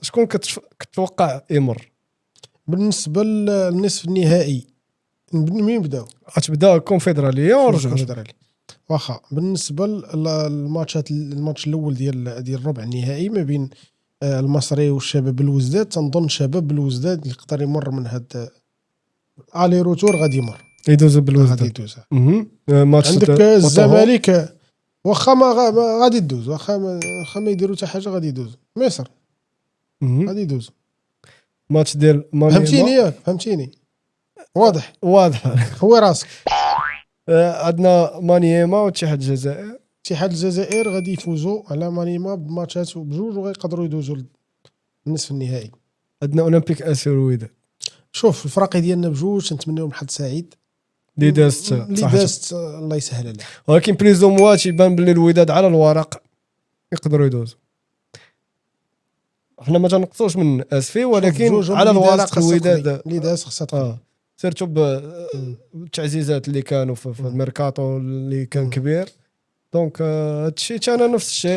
شكون كتوقع يمر بالنسبه للنصف النهائي مين بداو؟ غتبدا الكونفدراليه ورجعوا واخا بالنسبه للماتشات الماتش الاول ديال الربع النهائي ما بين المصري والشباب الوزداد، تنظن شباب الوزداد يقدر يمر من هاد الي روتور، غادي يمر يدوز بالوزداد. غادي يدوز. ماتش عندك الزمالك واخا ما غادي يدوز، واخا ما يديروا حتى حاجه غادي يدوز. مصر غادي يدوز. ماتش ديال فهمتيني واضح خوي راسك. عندنا مانيما واتحاد الجزائر. اتحاد الجزائر غادي يفوزوا على مانيما بماتشات بجوج وغيقدروا يدوزوا للنصف النهائي. عندنا اولمبيك اسير الوداد. شوف الفراقي ديالنا بجوج تنتمناو حظ سعيد اللي دازت الله يسهل عليه، ولكن بليزو موا تيبان باللي الوداد على الورق يقدروا يدوزوا. احنا ما تنقصوش من اسفي، ولكن على الورق الوداد اللي داز خاصها سيرتو بالتعزيزات اللي كانوا في الميركاتو اللي كان كبير. دونك هادشي انا نفس الشيء.